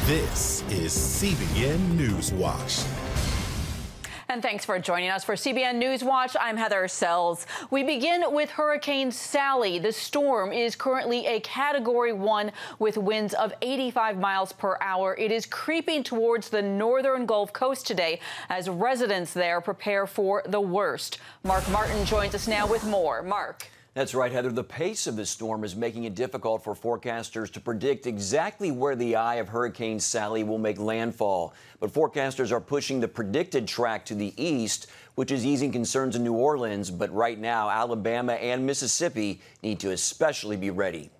This is CBN Newswatch. And thanks for joining us for CBN Newswatch. I'm Heather Sells. We begin with Hurricane Sally. The storm is currently a Category 1 with winds of 85 miles per hour. It is creeping towards the northern Gulf Coast today as residents there prepare for the worst. Mark Martin joins us now with more. Mark. That's right, Heather. The pace of the storm is making it difficult for forecasters to predict exactly where the eye of Hurricane Sally will make landfall. But forecasters are pushing the predicted track to the east, which is easing concerns in New Orleans. But right now, Alabama and Mississippi need to especially be ready.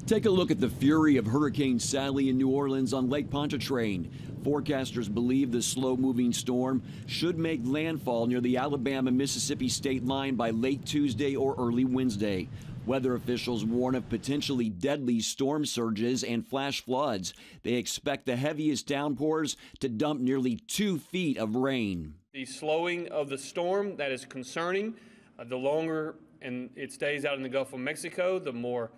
Take a look at the fury of Hurricane Sally in New Orleans on Lake Pontchartrain. Forecasters believe the slow-moving storm should make landfall near the Alabama-Mississippi state line by late Tuesday or early Wednesday. Weather officials warn of potentially deadly storm surges and flash floods. They expect the heaviest downpours to dump nearly 2 feet of rain. The slowing of the storm, that is concerning. The longer and it stays out in the Gulf of Mexico, the more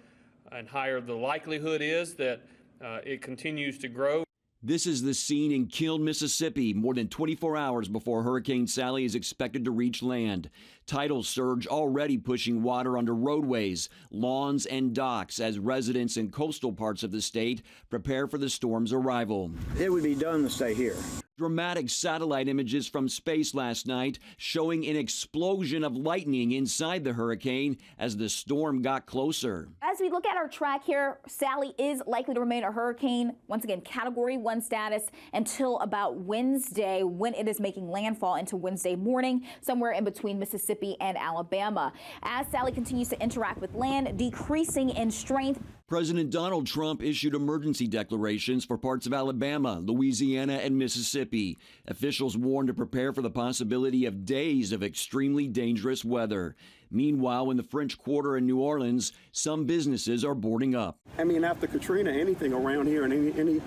and higher the likelihood is that it continues to grow. This is the scene in Kiln, Mississippi, more than 24 hours before Hurricane Sally is expected to reach land. Tidal surge already pushing water onto roadways, lawns, and docks as residents in coastal parts of the state prepare for the storm's arrival. It would be done to stay here. Dramatic satellite images from space last night showing an explosion of lightning inside the hurricane as the storm got closer. As we look at our track here, Sally is likely to remain a hurricane, once again, Category 1 status until about Wednesday when it is making landfall into Wednesday morning, somewhere in between Mississippi and Alabama. As Sally continues to interact with land, decreasing in strength. President Donald Trump issued emergency declarations for parts of Alabama, Louisiana, and Mississippi. Officials warned to prepare for the possibility of days of extremely dangerous weather. Meanwhile, in the French Quarter in New Orleans, some businesses are boarding up. I mean, after Katrina, anything around here and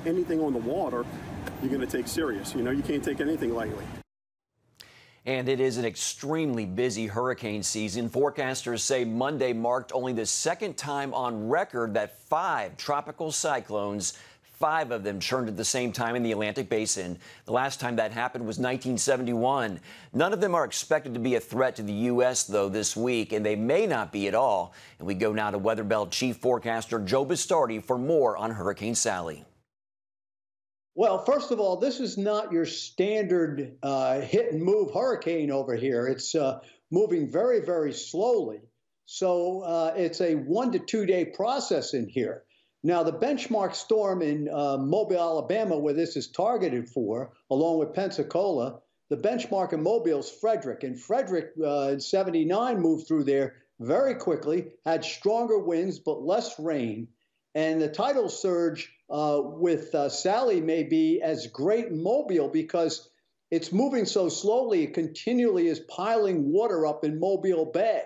anything on the water, you're going to take serious. You know, you can't take anything lightly. And it is an extremely busy hurricane season. Forecasters say Monday marked only the second time on record that 5 tropical cyclones, 5 of them churned at the same time in the Atlantic Basin. The last time that happened was 1971. None of them are expected to be a threat to the U.S., though, this week, and they may not be at all. And we go now to Weather Belt Chief Forecaster Joe Bastardi for more on Hurricane Sally. Well, first of all, this is not your standard hit and move hurricane over here. It's moving very, very slowly. So it's a 1 to 2 day process in here. Now, the benchmark storm in Mobile, Alabama, where this is targeted for, along with Pensacola, the benchmark in Mobile is Frederick. And Frederick in 79 moved through there very quickly, had stronger winds but less rain. And the tidal surge with Sally may be as great in Mobile because it's moving so slowly, it continually is piling water up in Mobile Bay.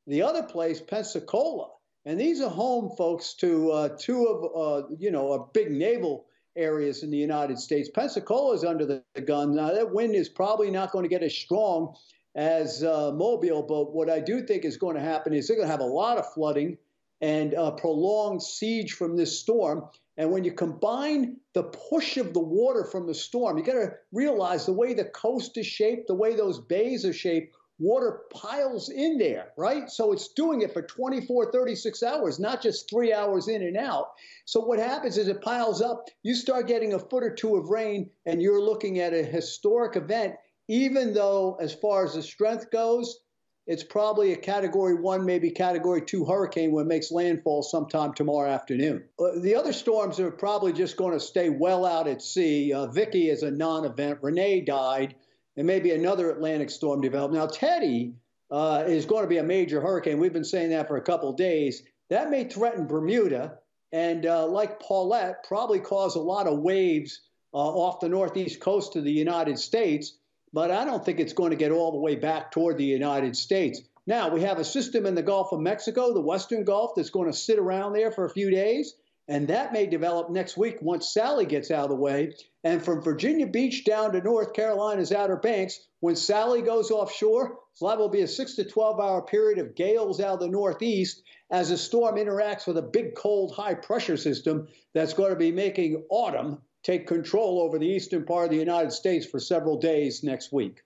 The other place, Pensacola, and these are home, folks, to 2 of big naval areas in the United States. Pensacola is under the gun. Now, that wind is probably not going to get as strong as Mobile, but what I do think is going to happen is they're going to have a lot of flooding and prolonged siege from this storm. And when you combine the push of the water from the storm, you got to realize the way the coast is shaped, the way those bays are shaped, water piles in there, right? So it's doing it for 24, 36 hours, not just 3 hours in and out. So what happens is it piles up, you start getting a foot or 2 of rain, and you're looking at a historic event, even though as far as the strength goes, it's probably a Category 1, maybe Category 2 hurricane when it makes landfall sometime tomorrow afternoon. The other storms are probably just going to stay well out at sea. Vicky is a non-event. Renee died, and maybe another Atlantic storm developed. Now, Teddy is going to be a major hurricane. We've been saying that for a couple of days. That may threaten Bermuda, and like Paulette, probably cause a lot of waves off the northeast coast of the United States. But I don't think it's going to get all the way back toward the United States. Now, we have a system in the Gulf of Mexico, the Western Gulf, that's going to sit around there for a few days. And that may develop next week once Sally gets out of the way. And from Virginia Beach down to North Carolina's Outer Banks, when Sally goes offshore, it's liable to be a 6 to 12-hour period of gales out of the northeast as the storm interacts with a big, cold, high-pressure system that's going to be making autumn take control over the eastern part of the United States for several days next week.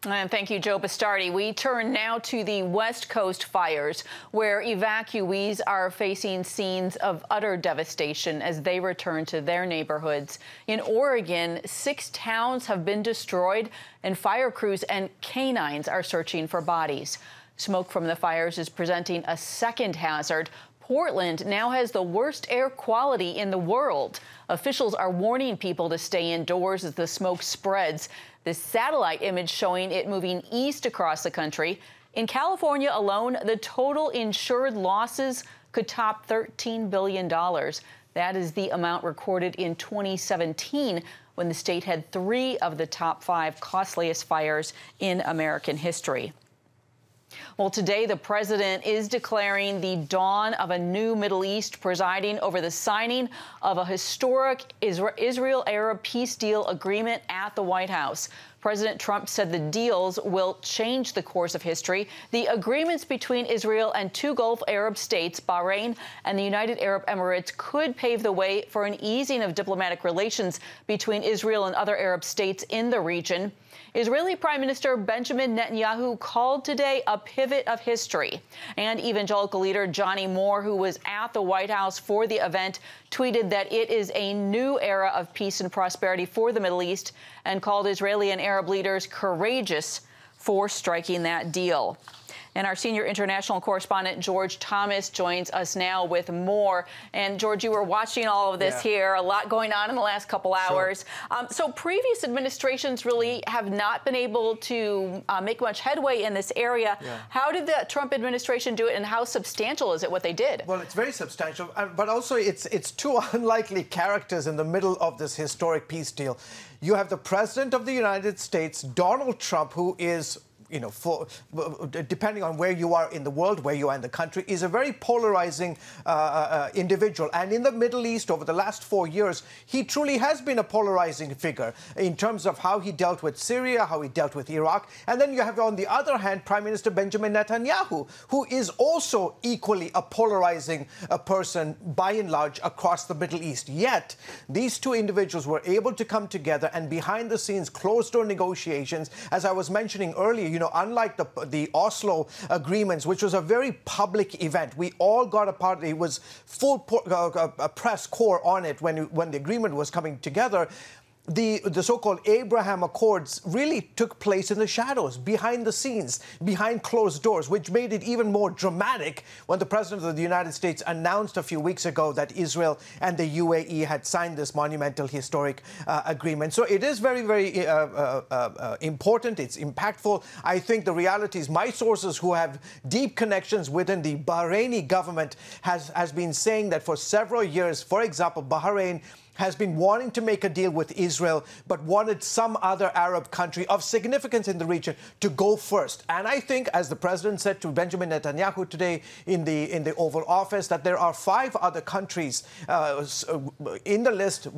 And thank you, Joe Bastardi. We turn now to the West Coast fires, where evacuees are facing scenes of utter devastation as they return to their neighborhoods. In Oregon, 6 towns have been destroyed, and fire crews and canines are searching for bodies. Smoke from the fires is presenting a second hazard. Portland now has the worst air quality in the world. Officials are warning people to stay indoors as the smoke spreads. This satellite image showing it moving east across the country. In California alone, the total insured losses could top $13 billion. That is the amount recorded in 2017, when the state had 3 of the top 5 costliest fires in American history. Well, today the president is declaring the dawn of a new Middle East, presiding over the signing of a historic Israel-Arab peace deal agreement at the White House. President Trump said the deals will change the course of history. The agreements between Israel and 2 Gulf Arab states, Bahrain and the United Arab Emirates, could pave the way for an easing of diplomatic relations between Israel and other Arab states in the region. Israeli Prime Minister Benjamin Netanyahu called today a pivot of history. And evangelical leader Johnny Moore, who was at the White House for the event, tweeted that it is a new era of peace and prosperity for the Middle East and called Israeli and Arab leaders courageous for striking that deal. And our senior international correspondent, George Thomas, joins us now with more. And, George, you were watching all of this here, a lot going on in the last couple hours. So previous administrations really have not been able to make much headway in this area. How did the Trump administration do it, and how substantial is it what they did? Well, it's very substantial, but also it's 2 unlikely characters in the middle of this historic peace deal. You have the President of the United States, Donald Trump, who is, you know, depending on where you are in the world, where you are in the country, is a very polarizing individual. And in the Middle East, over the last 4 years, he truly has been a polarizing figure in terms of how he dealt with Syria, how he dealt with Iraq. And then you have, on the other hand, Prime Minister Benjamin Netanyahu, who is also equally a polarizing person, by and large, across the Middle East. Yet, these 2 individuals were able to come together, and behind the scenes, closed-door negotiations, as I was mentioning earlier, you know, unlike the Oslo agreements, which was a very public event, we all got a part. It was full press corps on it when the agreement was coming together. The so-called Abraham Accords really took place in the shadows, behind the scenes, behind closed doors, which made it even more dramatic when the President of the United States announced a few weeks ago that Israel and the UAE had signed this monumental historic agreement. So it is very, very important. It's impactful. I think the reality is my sources who have deep connections within the Bahraini government has been saying that for several years, for example, Bahrain has been wanting to make a deal with Israel, but wanted some other Arab country of significance in the region to go first. And I think, as the president said to Benjamin Netanyahu today in the Oval Office, that there are 5 other countries in the list,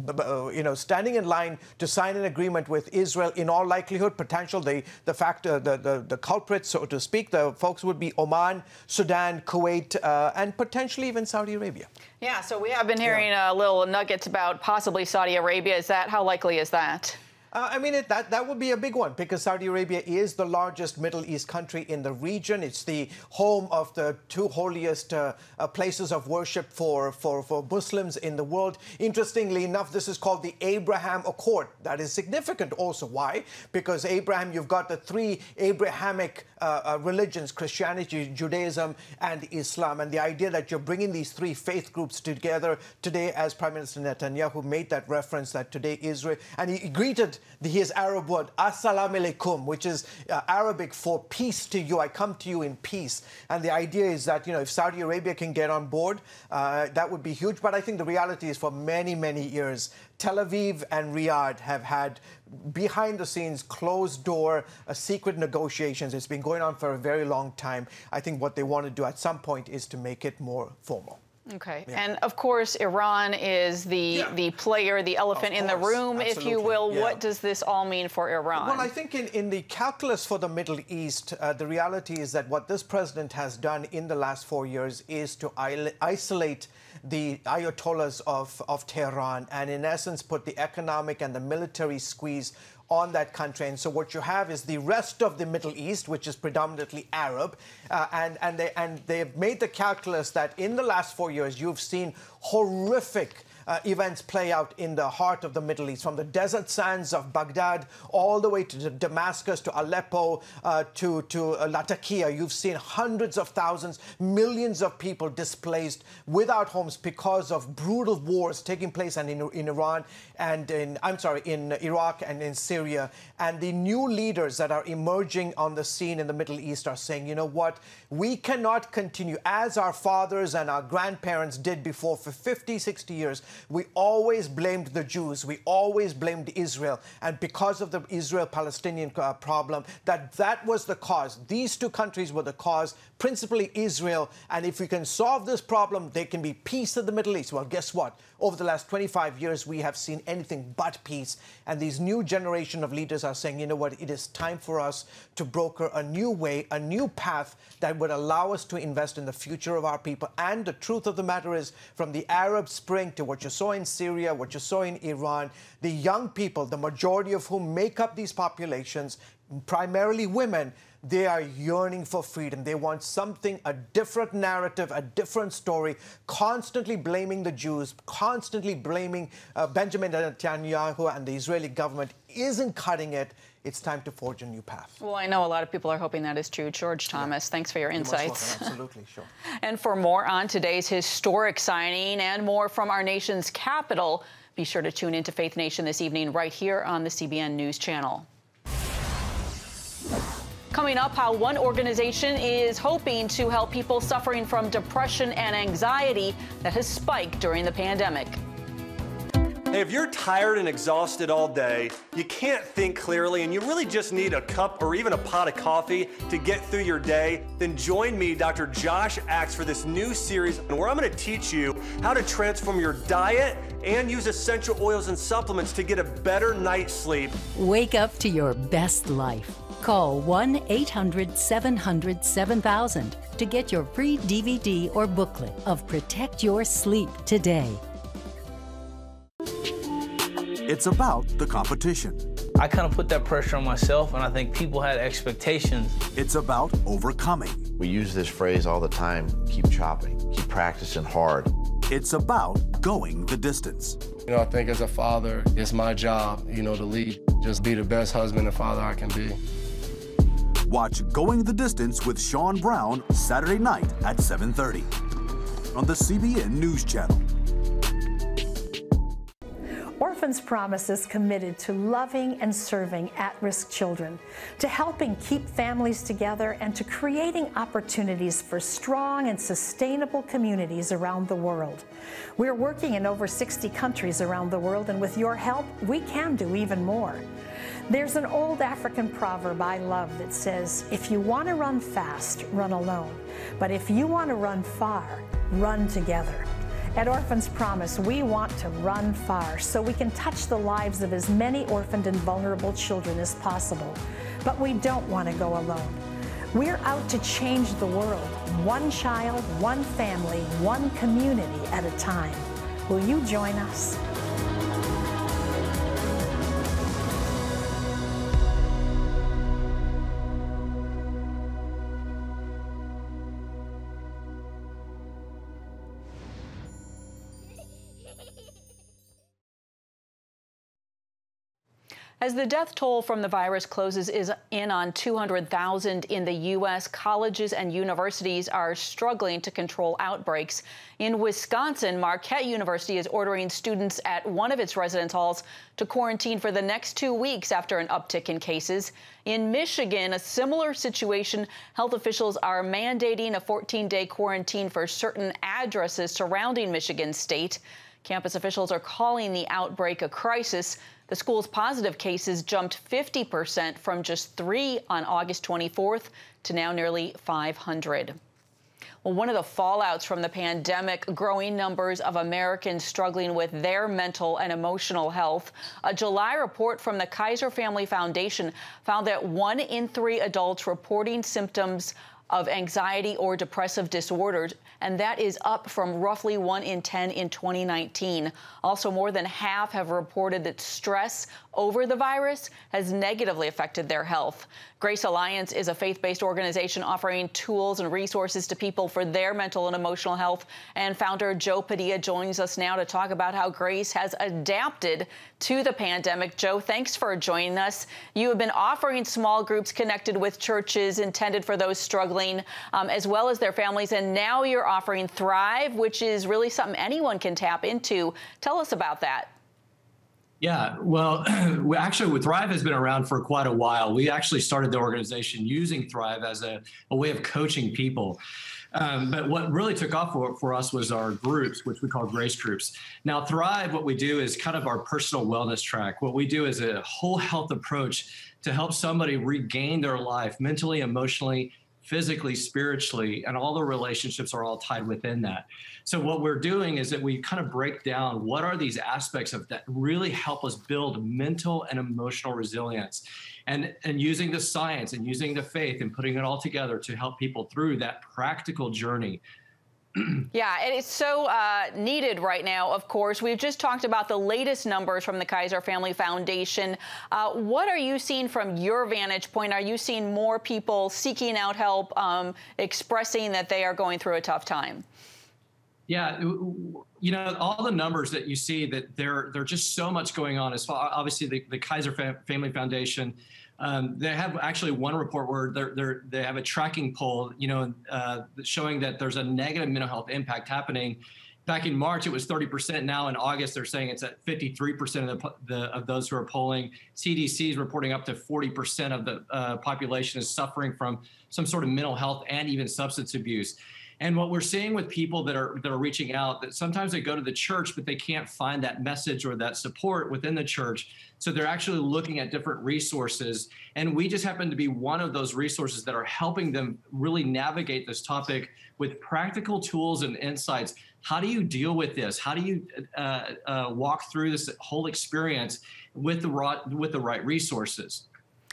you know, standing in line to sign an agreement with Israel. In all likelihood, the culprits, so to speak, the folks would be Oman, Sudan, Kuwait, and potentially even Saudi Arabia. Yeah, so we have been hearing little nuggets about possibly Saudi Arabia. How likely is that? I mean, that would be a big one, because Saudi Arabia is the largest Middle East country in the region. It's the home of the 2 holiest places of worship for Muslims in the world. Interestingly enough, this is called the Abraham Accord. That is significant also. Why? Because Abraham, you've got the 3 Abrahamic religions, Christianity, Judaism, and Islam. And the idea that you're bringing these 3 faith groups together today, as Prime Minister Netanyahu made that reference that today Israel, and he greeted his Arab word, Assalamu alaikum, which is Arabic for peace to you. I come to you in peace. And the idea is that, you know, if Saudi Arabia can get on board, that would be huge. But I think the reality is for many, many years, Tel Aviv and Riyadh have had behind-the-scenes, closed-door, secret negotiations. It's been going on for a very long time. I think what they want to do at some point is to make it more formal. Okay. Yeah. And of course, Iran is the player, the elephant in the room, if you will. Yeah. What does this all mean for Iran? Well, I think in the calculus for the Middle East, the reality is that what this president has done in the last 4 years is to isolate the Ayatollahs of Tehran and, in essence, put the economic and the military squeeze on that country. And so what you have is the rest of the Middle East, which is predominantly Arab, and they've made the calculus that in the last 4 years, you've seen horrific events play out in the heart of the Middle East, from the desert sands of Baghdad all the way to Damascus, to Aleppo, to Latakia. You've seen hundreds of thousands, millions of people displaced without homes because of brutal wars taking place in Iran and in Iraq and in Syria. And the new leaders that are emerging on the scene in the Middle East are saying, you know what, we cannot continue as our fathers and our grandparents did before for 50, 60 years. We always blamed the Jews. We always blamed Israel. And because of the Israel-Palestinian problem, that was the cause. These two countries were the cause, principally Israel. And if we can solve this problem, there can be peace in the Middle East. Well, guess what? Over the last 25 years, we have seen anything but peace. And these new generation of leaders are saying, you know what, it is time for us to broker a new way, a new path that would allow us to invest in the future of our people. And the truth of the matter is, from the Arab Spring to what you saw in Syria, what you saw in Iran, the young people, the majority of whom make up these populations, primarily women, they are yearning for freedom. They want something, a different narrative, a different story, constantly blaming the Jews, constantly blaming Benjamin Netanyahu and the Israeli government isn't cutting it. It's time to forge a new path. Well, I know a lot of people are hoping that is true. George Thomas, thanks for your insights. Absolutely, sure. And for more on today's historic signing and more from our nation's capital, be sure to tune into Faith Nation this evening right here on the CBN News Channel. Coming up, how one organization is hoping to help people suffering from depression and anxiety that has spiked during the pandemic. Hey, if you're tired and exhausted all day, you can't think clearly, and you really just need a cup or even a pot of coffee to get through your day, then join me, Dr. Josh Axe, for this new series where I'm going to teach you how to transform your diet and use essential oils and supplements to get a better night's sleep. Wake up to your best life. Call 1-800-700-7000 to get your free DVD or booklet of Protect Your Sleep today. It's about the competition. I kind of put that pressure on myself, and I think people had expectations. It's about overcoming. We use this phrase all the time, keep chopping, keep practicing hard. It's about going the distance. You know, I think as a father, it's my job, to lead. Just be the best husband and father I can be. Watch Going the Distance with Sean Brown Saturday night at 7:30 on the CBN News Channel. Orphans Promise is committed to loving and serving at-risk children, to helping keep families together, and to creating opportunities for strong and sustainable communities around the world. We're working in over 60 countries around the world, and with your help, we can do even more. There's an old African proverb I love that says, if you want to run fast, run alone. But if you want to run far, run together. At Orphans Promise, we want to run far so we can touch the lives of as many orphaned and vulnerable children as possible. But we don't want to go alone. We're out to change the world, one child, one family, one community at a time. Will you join us? As the death toll from the virus closes in on 200,000 in the U.S., colleges and universities are struggling to control outbreaks. In Wisconsin, Marquette University is ordering students at one of its residence halls to quarantine for the next 2 weeks after an uptick in cases. In Michigan, a similar situation, health officials are mandating a 14-day quarantine for certain addresses surrounding Michigan State. Campus officials are calling the outbreak a crisis. The school's positive cases jumped 50% from just 3 on August 24th to now nearly 500. Well, one of the fallouts from the pandemic, growing numbers of Americans struggling with their mental and emotional health. A July report from the Kaiser Family Foundation found that 1 in 3 adults reporting symptoms of anxiety or depressive disorders, and that is up from roughly 1 in 10 in 2019. Also, more than half have reported that stress over the virus has negatively affected their health. Grace Alliance is a faith-based organization offering tools and resources to people for their mental and emotional health. And founder Joe Padilla joins us now to talk about how Grace has adapted to the pandemic. Joe, thanks for joining us. You have been offering small groups connected with churches intended for those struggling, as well as their families. And now you're offering Thrive, which is really something anyone can tap into. Tell us about that. Yeah, well, actually, Thrive has been around for quite a while. We actually started the organization using Thrive as a way of coaching people. But what really took off for us was our groups, which we call Grace Groups. Now, Thrive, what we do is kind of our personal wellness track. What we do is a whole health approach to help somebody regain their life mentally, emotionally, physically, spiritually, and all the relationships are all tied within that. So what we're doing is that we kind of break down what are these aspects of that really help us build mental and emotional resilience, and using the science and using the faith and putting it all together to help people through that practical journey. Yeah, and it's so needed right now, of course. We've just talked about the latest numbers from the Kaiser Family Foundation. What are you seeing from your vantage point? Are you seeing more people seeking out help, expressing that they are going through a tough time? Yeah, you know, all the numbers that you see, that there's just so much going on. As far, obviously, the Kaiser Family Foundation, they have actually one report where they have a tracking poll, you know, showing that there's a negative mental health impact happening. Back in March, it was 30%. Now in August, they're saying it's at 53% of those who are polling. CDC is reporting up to 40% of the population is suffering from some sort of mental health and even substance abuse. And what we're seeing with people that are reaching out, that sometimes they go to the church, but they can't find that message or that support within the church. So they're actually looking at different resources. And we just happen to be one of those resources that are helping them really navigate this topic with practical tools and insights. How do you deal with this? How do you walk through this whole experience with the right resources?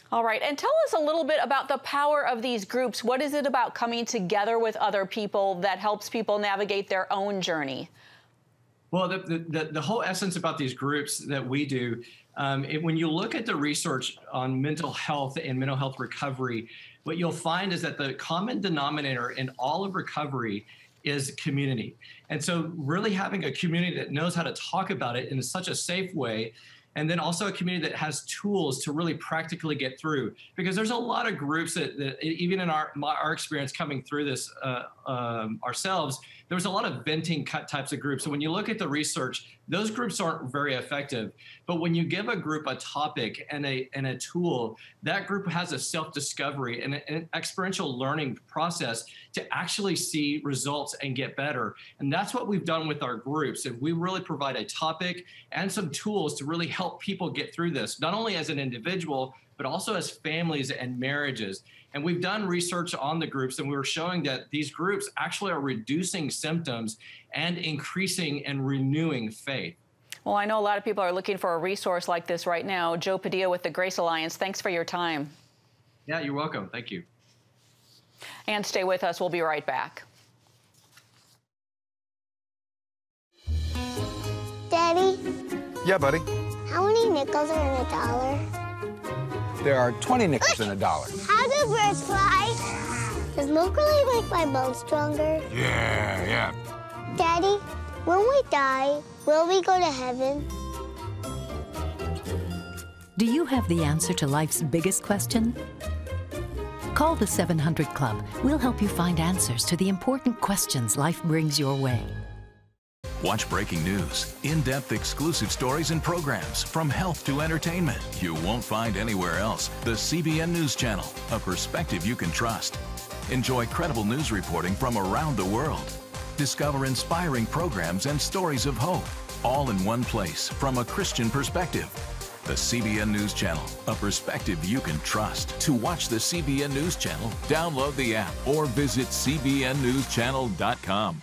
All right. And tell us a little bit about the power of these groups. What is it about coming together with other people that helps people navigate their own journey? Well, the whole essence about these groups that we do, when you look at the research on mental health and mental health recovery, what you'll find is that the common denominator in all of recovery is community. And so really having a community that knows how to talk about it in such a safe way, and then also a community that has tools to really practically get through. Because there's a lot of groups that even in our experience coming through this ourselves, there was a lot of venting types of groups. So when you look at the research, those groups aren't very effective. But when you give a group a topic and a tool, that group has a self-discovery and an experiential learning process to actually see results and get better. And that's what we've done with our groups. And we really provide a topic and some tools to really help people get through this, not only as an individual, but also as families and marriages. And we've done research on the groups, and we were showing that these groups actually are reducing symptoms and increasing and renewing faith. Well, I know a lot of people are looking for a resource like this right now. Joe Padilla with the Grace Alliance, thanks for your time. Yeah, you're welcome. Thank you. And stay with us. We'll be right back. Daddy? Yeah, buddy? How many nickels are in a dollar? There are 20 nickels in a dollar. How do birds fly? Does milk really make my bones stronger? Yeah. Daddy, when we die, will we go to heaven? Do you have the answer to life's biggest question? Call the 700 Club. We'll help you find answers to the important questions life brings your way. Watch breaking news, in-depth exclusive stories and programs from health to entertainment you won't find anywhere else. The CBN News Channel, a perspective you can trust. Enjoy credible news reporting from around the world. Discover inspiring programs and stories of hope, all in one place from a Christian perspective. The CBN News Channel, a perspective you can trust. To watch the CBN News Channel, download the app or visit cbnnewschannel.com.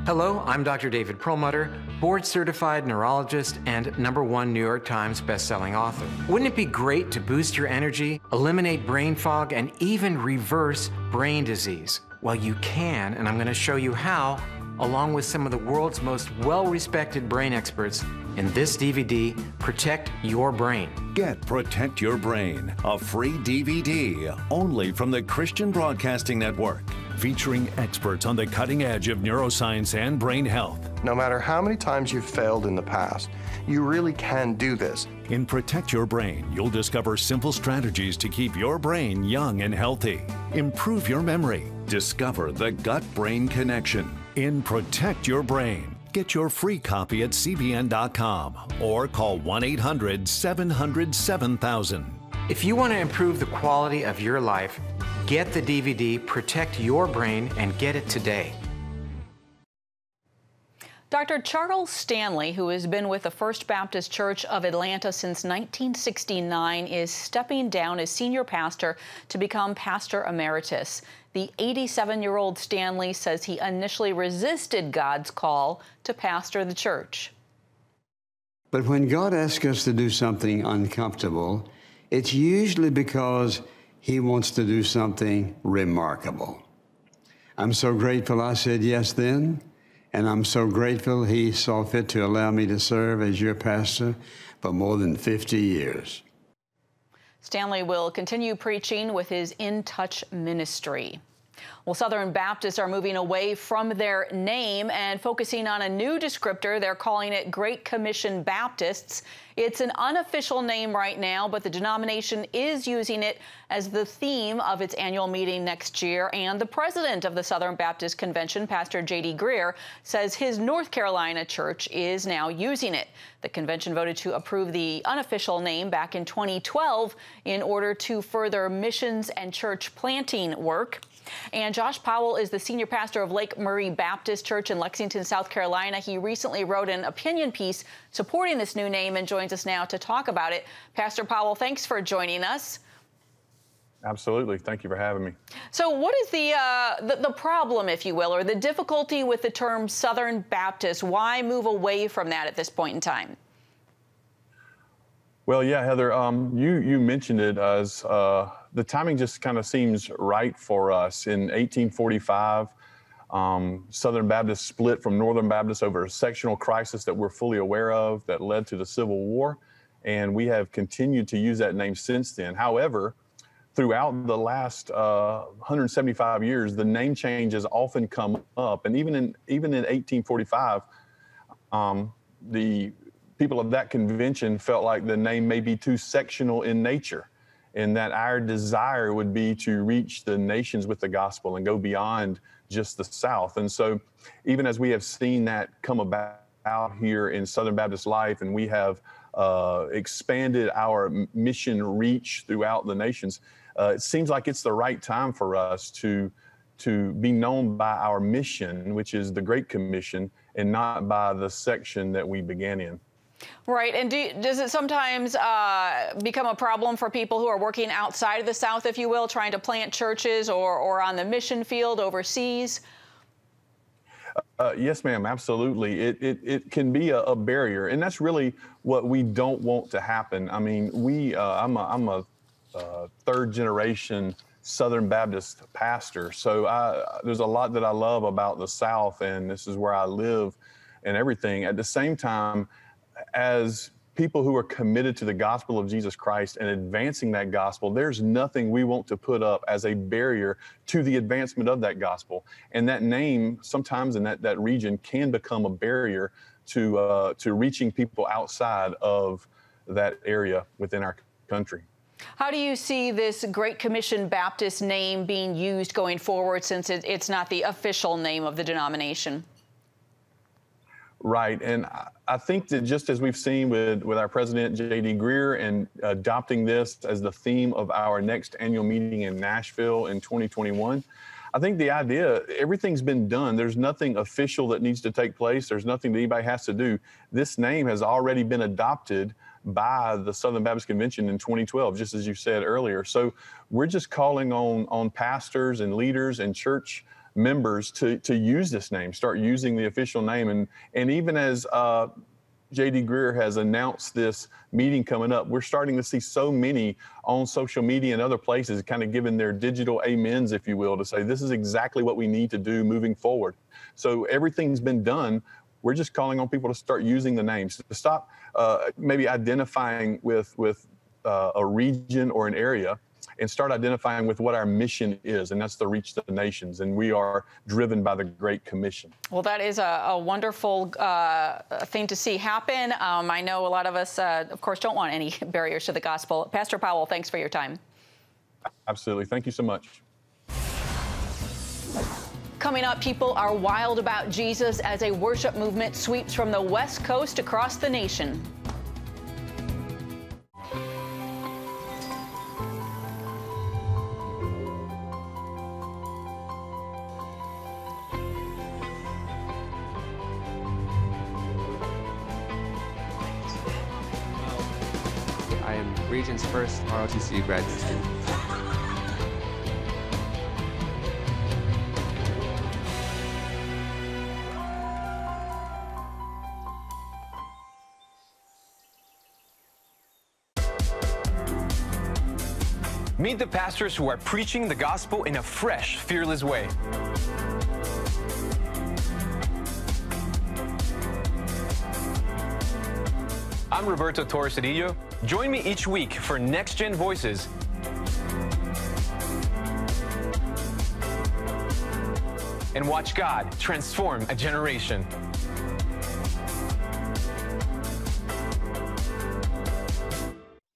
Hello, I'm Dr. David Perlmutter, board-certified neurologist and #1 New York Times bestselling author. Wouldn't it be great to boost your energy, eliminate brain fog, and even reverse brain disease? Well, you can, and I'm going to show you how, along with some of the world's most well-respected brain experts in this DVD, Protect Your Brain. Get Protect Your Brain, a free DVD only from the Christian Broadcasting Network, featuring experts on the cutting edge of neuroscience and brain health. No matter how many times you've failed in the past, you really can do this. In Protect Your Brain, you'll discover simple strategies to keep your brain young and healthy. Improve your memory. Discover the gut-brain connection. In Protect Your Brain, get your free copy at cbn.com or call 1-800-700-7000. If you want to improve the quality of your life, get the DVD Protect Your Brain and get it today. Dr. Charles Stanley, who has been with the First Baptist Church of Atlanta since 1969, is stepping down as senior pastor to become pastor emeritus. The 87-year-old Stanley says he initially resisted God's call to pastor the church. But when God asks us to do something uncomfortable, it's usually because He wants to do something remarkable. I'm so grateful I said yes then. And I'm so grateful He saw fit to allow me to serve as your pastor for more than 50 years. Stanley will continue preaching with his In Touch ministry. Well, Southern Baptists are moving away from their name and focusing on a new descriptor. They're calling it Great Commission Baptists. It's an unofficial name right now, but the denomination is using it as the theme of its annual meeting next year. And the president of the Southern Baptist Convention, Pastor J.D. Greer, says his North Carolina church is now using it. The convention voted to approve the unofficial name back in 2012 in order to further missions and church planting work. And Josh Powell is the senior pastor of Lake Murray Baptist Church in Lexington, South Carolina. He recently wrote an opinion piece supporting this new name and joins us now to talk about it. Pastor Powell, thanks for joining us. Absolutely. Thank you for having me. So what is the problem, if you will, or the difficulty with the term Southern Baptist? Why move away from that at this point in time? Well, yeah, Heather, you mentioned it as the timing just kind of seems right for us. In 1845, Southern Baptists split from Northern Baptists over a sectional crisis that we're fully aware of that led to the Civil War. And we have continued to use that name since then. However, throughout the last 175 years, the name change has often come up. And even in 1845, the people of that convention felt like the name may be too sectional in nature, and that our desire would be to reach the nations with the gospel and go beyond just the South. And so even as we have seen that come about here in Southern Baptist life, and we have expanded our mission reach throughout the nations, it seems like it's the right time for us to be known by our mission, which is the Great Commission, and not by the section that we began in. Right. And does it sometimes become a problem for people who are working outside of the South, if you will, trying to plant churches or on the mission field overseas? Yes, ma'am, absolutely. It can be a barrier, and that's really what we don't want to happen. I mean, I'm a third generation Southern Baptist pastor, so there's a lot that I love about the South, and this is where I live and everything. At the same time, as people who are committed to the gospel of Jesus Christ and advancing that gospel, there's nothing we want to put up as a barrier to the advancement of that gospel. And that name, sometimes in that region, can become a barrier to reaching people outside of that area within our country. How do you see this Great Commission Baptist name being used going forward, since it's not the official name of the denomination? Right. And I think that just as we've seen with our president, J.D. Greer, and adopting this as the theme of our next annual meeting in Nashville in 2021, I think the idea, everything's been done. There's nothing official that needs to take place. There's nothing that anybody has to do. This name has already been adopted by the Southern Baptist Convention in 2012, just as you said earlier. So we're just calling on pastors and leaders and church members to use this name, start using the official name. And even as J.D. Greear has announced this meeting coming up, we're starting to see so many on social media and other places kind of giving their digital amens, if you will, to say this is exactly what we need to do moving forward. So everything's been done. We're just calling on people to start using the names, to stop maybe identifying with a region or an area, and start identifying with what our mission is, and that's to reach the nations. And we are driven by the Great Commission. Well, that is a wonderful thing to see happen. I know a lot of us, of course, don't want any barriers to the gospel. Pastor Powell, thanks for your time. Absolutely. Thank you so much. Coming up, people are wild about Jesus as a worship movement sweeps from the West Coast across the nation. I am Region's first ROTC graduate student. Meet the pastors who are preaching the gospel in a fresh, fearless way. I'm Roberto Torresadillo. Join me each week for Next Gen Voices. And watch God transform a generation.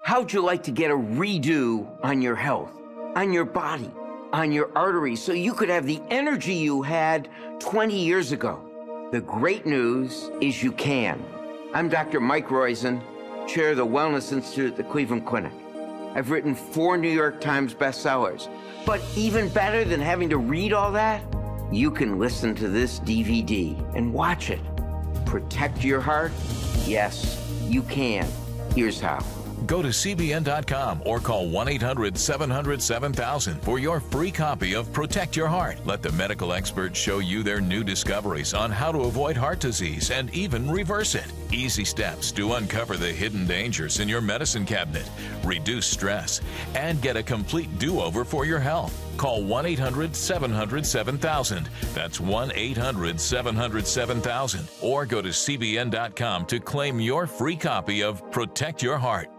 How'd you like to get a redo on your health, on your body, on your arteries, so you could have the energy you had 20 years ago? The great news is you can. I'm Dr. Mike Roizen, chair of the Wellness Institute at the Cleveland Clinic. I've written 4 New York Times bestsellers. But even better than having to read all that, you can listen to this DVD and watch it. Protect your heart? Yes, you can. Here's how. Go to CBN.com or call 1-800-700-7000 for your free copy of Protect Your Heart. Let the medical experts show you their new discoveries on how to avoid heart disease and even reverse it. Easy steps to uncover the hidden dangers in your medicine cabinet, reduce stress, and get a complete do-over for your health. Call 1-800-700-7000. That's 1-800-700-7000. Or go to CBN.com to claim your free copy of Protect Your Heart.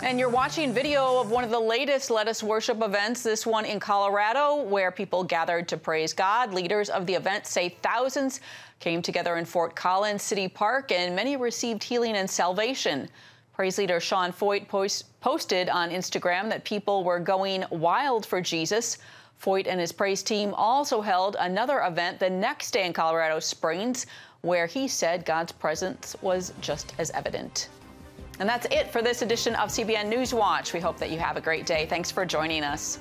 And you're watching video of one of the latest Let Us Worship events, this one in Colorado, where people gathered to praise God. Leaders of the event say thousands came together in Fort Collins City Park, and many received healing and salvation. Praise leader Sean Foyt posted on Instagram that people were going wild for Jesus. Foyt and his praise team also held another event the next day in Colorado Springs, where he said God's presence was just as evident. And that's it for this edition of CBN News Watch. We hope that you have a great day. Thanks for joining us.